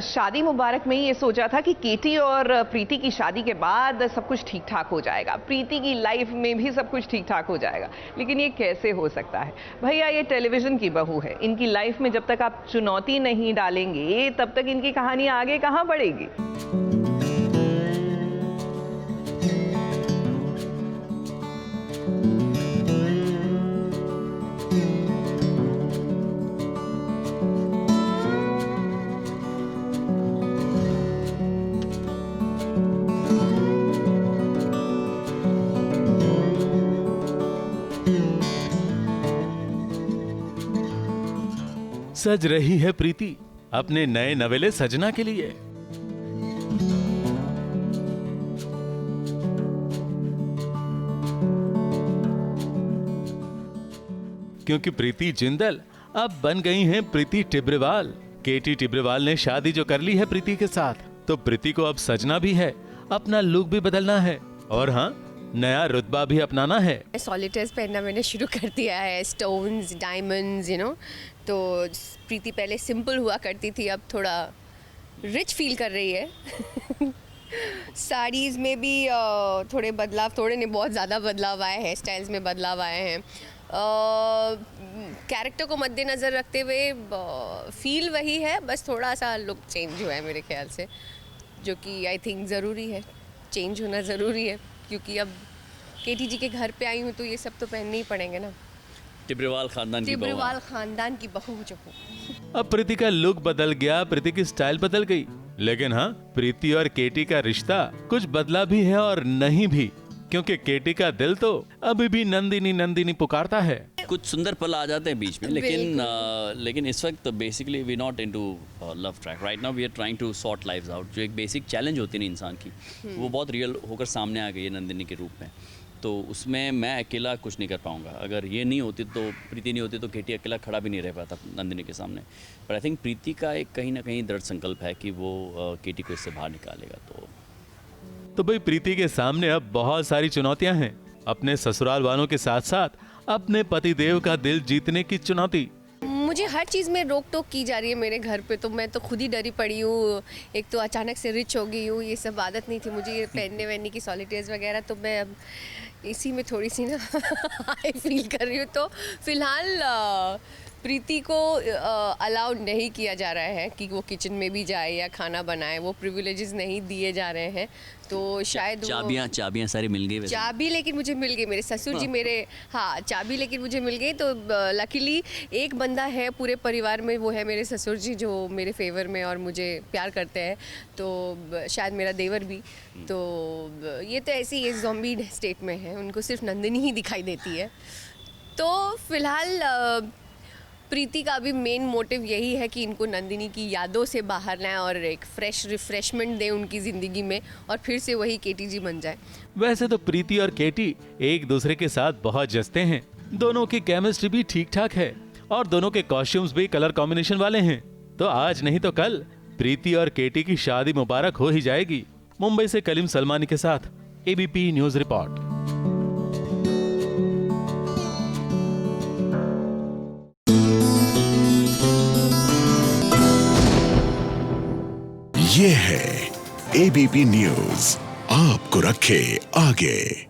शादी मुबारक में ये सोचा था कि केटी और प्रीति की शादी के बाद सब कुछ ठीक ठाक हो जाएगा, प्रीति की लाइफ में भी सब कुछ ठीक ठाक हो जाएगा। लेकिन ये कैसे हो सकता है भैया? ये टेलीविजन की बहू है, इनकी लाइफ में जब तक आप चुनौती नहीं डालेंगे तब तक इनकी कहानी आगे कहां बढ़ेगी। सज रही है प्रीति अपने नए नवेले सजना के लिए। क्योंकि प्रीति जिंदल अब बन गई हैं प्रीति टिब्रेवाल। केटी टिब्रेवाल ने शादी जो कर ली है प्रीति के साथ, तो प्रीति को अब सजना भी है, अपना लुक भी बदलना है और हाँ, नया रुतबा भी अपनाना है। सॉलिटेयर्स पहनना मैंने शुरू कर दिया है, स्टोन्स, डायमंड्स, तो प्रीति पहले सिंपल हुआ करती थी, अब थोड़ा रिच फील कर रही है। साड़ीज़ में भी थोड़े बदलाव, थोड़े नहीं बहुत ज़्यादा बदलाव आए हैं, स्टाइल्स में बदलाव आए हैं। कैरेक्टर को मद्देनज़र रखते हुए फील वही है, बस थोड़ा सा लुक चेंज हुआ है मेरे ख्याल से, जो कि आई थिंक ज़रूरी है, चेंज होना ज़रूरी है, क्योंकि अब केटी जी के घर पे आई हूँ तो ये सब तो पहनने ही पड़ेंगे ना। टिब्रेवाल खानदान की बहू जो हूँ। अब प्रीति का लुक बदल गया, प्रीति की स्टाइल बदल गई, लेकिन हाँ, प्रीति और केटी का रिश्ता कुछ बदला भी है और नहीं भी, क्योंकि केटी का दिल तो अभी भी नंदिनी नंदिनी पुकारता है। कुछ सुंदर पल आ जाते हैं बीच में, लेकिन इस वक्त basically we not into love track. Right now we are trying to sort lives out. जो एक बेसिक चैलेंज होती है ना इंसान की, वो बहुत रियल होकर सामने आ गई है नंदिनी के रूप में। तो उसमें मैं अकेला कुछ नहीं कर पाऊंगा। अगर ये नहीं होती, तो प्रीति नहीं होती, तो केटी अकेला खड़ा भी नहीं रह पाता नंदिनी के सामने। पर आई थिंक प्रीति का एक कहीं ना कहीं दृढ़ संकल्प है कि वो केटी को इससे बाहर निकालेगा। तो भाई प्रीति के सामने अब बहुत सारी चुनौतियां हैं, अपने ससुराल वालों के साथ साथ अपने पति देव का दिल जीतने की चुनौती। मुझे हर चीज़ में रोक टोक की जा रही है मेरे घर पे, तो मैं तो खुद ही डरी पड़ी हूँ। एक तो अचानक से रिच हो गई हूँ, ये सब आदत नहीं थी मुझे ये पहनने वहनने की, सॉलिटेयर्स वगैरह, तो मैं अब इसी में थोड़ी सी ना हाई फील कर रही हूँ। तो फिलहाल प्रीति को अलाउ नहीं किया जा रहा है कि वो किचन में भी जाए या खाना बनाए, वो प्रिविलेजेस नहीं दिए जा रहे हैं। तो शायद चाबियाँ सारी मिल गई। चाबी लेकिन मुझे मिल गई, मेरे ससुर जी मेरे, हाँ चाबी लेकिन मुझे मिल गई। तो लकीली एक बंदा है पूरे परिवार में, वो है मेरे ससुर जी, जो मेरे फेवर में और मुझे प्यार करते हैं। तो शायद मेरा देवर भी। तो ये तो ऐसी ये ज़ॉम्बी स्टेट में है, उनको सिर्फ नंदिनी ही दिखाई देती है। तो फिलहाल प्रीति का भी मेन मोटिव यही है कि इनको नंदिनी की यादों से बाहर लाएं और एक फ्रेश रिफ्रेशमेंट दें उनकी ज़िंदगी में, और फिर से वही केटी जी बन जाए। वैसे तो प्रीति और केटी एक दूसरे के साथ बहुत जचते हैं, दोनों की केमिस्ट्री भी ठीक ठाक है और दोनों के कॉस्ट्यूम्स भी कलर कॉम्बिनेशन वाले हैं। तो आज नहीं तो कल प्रीति और केटी की शादी मुबारक हो ही जाएगी। मुंबई से कलीम सलमानी के साथ एबीपी न्यूज रिपोर्ट। ये है एबीपी न्यूज, आपको रखे आगे।